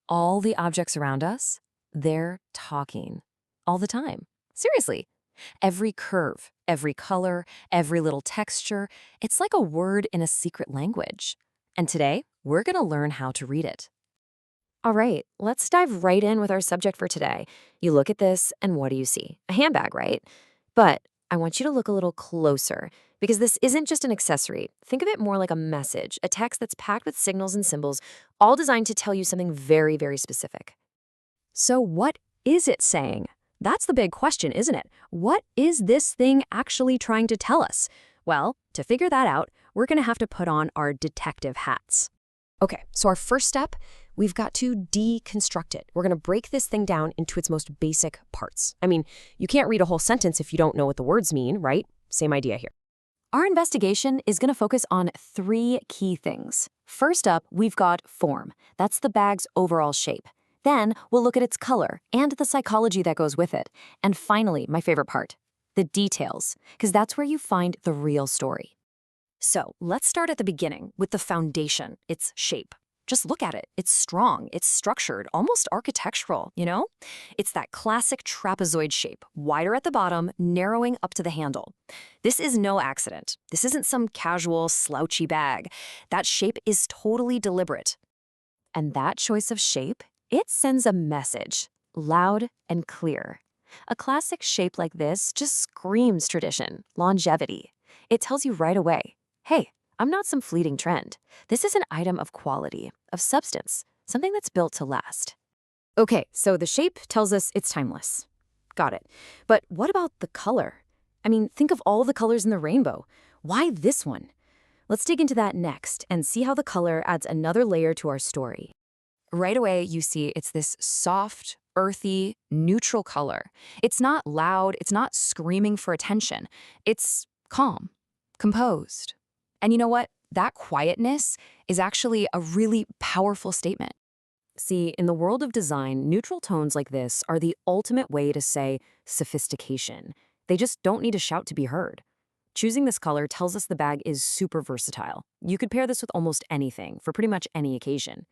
All the objects around us, they're talking all the time. Seriously. Every curve, every color, every little texture, it's like a word in a secret language. And today, we're going to learn how to read it. All right, let's dive right in with our subject for today. You look at this, and what do you see? A handbag, right? But I want you to look a little closer because this isn't just an accessory. Think of it more like a message, a text that's packed with signals and symbols, all designed to tell you something very, very specific. So what is it saying? That's the big question, isn't it? What is this thing actually trying to tell us? Well, to figure that out, we're going to have to put on our detective hats. Okay, so our first step, we've got to deconstruct it. We're going to break this thing down into its most basic parts. I mean, you can't read a whole sentence if you don't know what the words mean, right? Same idea here. Our investigation is going to focus on three key things. First up, we've got form. That's the bag's overall shape. Then we'll look at its color and the psychology that goes with it. And finally, my favorite part, the details, because that's where you find the real story. So let's start at the beginning with the foundation, its shape. Just look at it. It's strong, it's structured, almost architectural, It's that classic trapezoid shape, wider at the bottom, narrowing up to the handle. This is no accident. This isn't some casual, slouchy bag. That shape is totally deliberate. And that choice of shape, it sends a message, loud and clear. A classic shape like this just screams tradition, longevity. It tells you right away, hey, I'm not some fleeting trend. This is an item of quality, of substance, something that's built to last. Okay, so the shape tells us it's timeless. Got it. But what about the color? I mean, think of all the colors in the rainbow. Why this one? Let's dig into that next and see how the color adds another layer to our story. Right away, you see it's this soft, earthy, neutral color. It's not loud, it's not screaming for attention. It's calm, composed. And you know what? That quietness is actually a really powerful statement. See, in the world of design, neutral tones like this are the ultimate way to say sophistication. They just don't need to shout to be heard. Choosing this color tells us the bag is super versatile. You could pair this with almost anything for pretty much any occasion.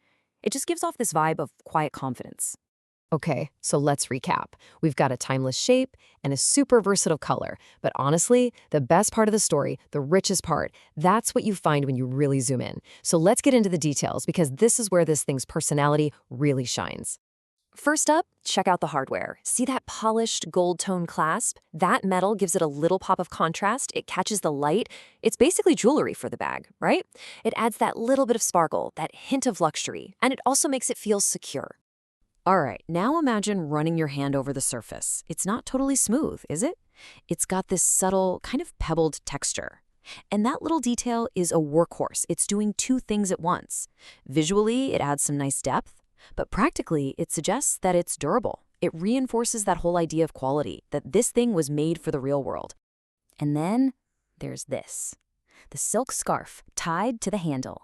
It just gives off this vibe of quiet confidence. Okay, so let's recap. We've got a timeless shape and a super versatile color. But honestly, the best part of the story, the richest part, that's what you find when you really zoom in. So let's get into the details because this is where this thing's personality really shines. First up, check out the hardware. See that polished gold tone clasp? That metal gives it a little pop of contrast. It catches the light. It's basically jewelry for the bag, right? It adds that little bit of sparkle, that hint of luxury, and it also makes it feel secure. All right, now imagine running your hand over the surface. It's not totally smooth, is it? It's got this subtle, kind of pebbled texture. And that little detail is a workhorse. It's doing two things at once. Visually, it adds some nice depth, but practically, it suggests that it's durable. It reinforces that whole idea of quality, that this thing was made for the real world. And then there's this, the silk scarf tied to the handle.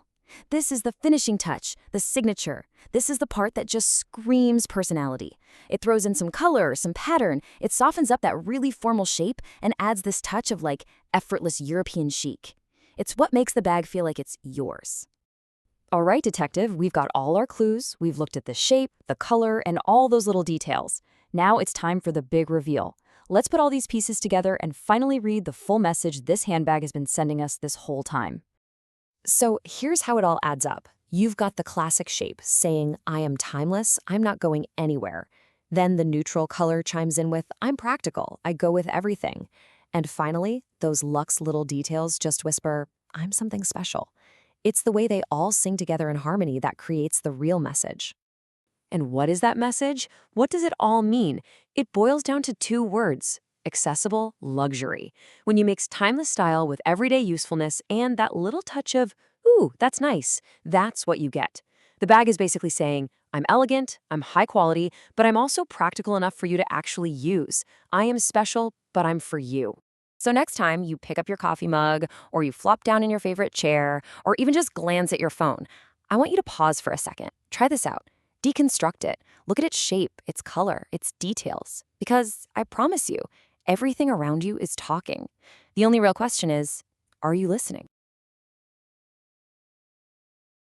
This is the finishing touch, the signature. This is the part that just screams personality. It throws in some color, some pattern. It softens up that really formal shape and adds this touch of effortless European chic. It's what makes the bag feel like it's yours. All right, detective, we've got all our clues. We've looked at the shape, the color, and all those little details. Now it's time for the big reveal. Let's put all these pieces together and finally read the full message this handbag has been sending us this whole time. So here's how it all adds up. You've got the classic shape saying, I am timeless, I'm not going anywhere. Then the neutral color chimes in with, I'm practical, I go with everything. And finally, those luxe little details just whisper, I'm something special. It's the way they all sing together in harmony that creates the real message. And what is that message? What does it all mean? It boils down to two words. Accessible luxury. When you mix timeless style with everyday usefulness and that little touch of, ooh, that's nice, that's what you get. The bag is basically saying, I'm elegant, I'm high quality, but I'm also practical enough for you to actually use. I am special, but I'm for you. So next time you pick up your coffee mug, or you flop down in your favorite chair, or even just glance at your phone, I want you to pause for a second. Try this out. Deconstruct it. Look at its shape, its color, its details. Because I promise you, everything around you is talking. The only real question is, are you listening?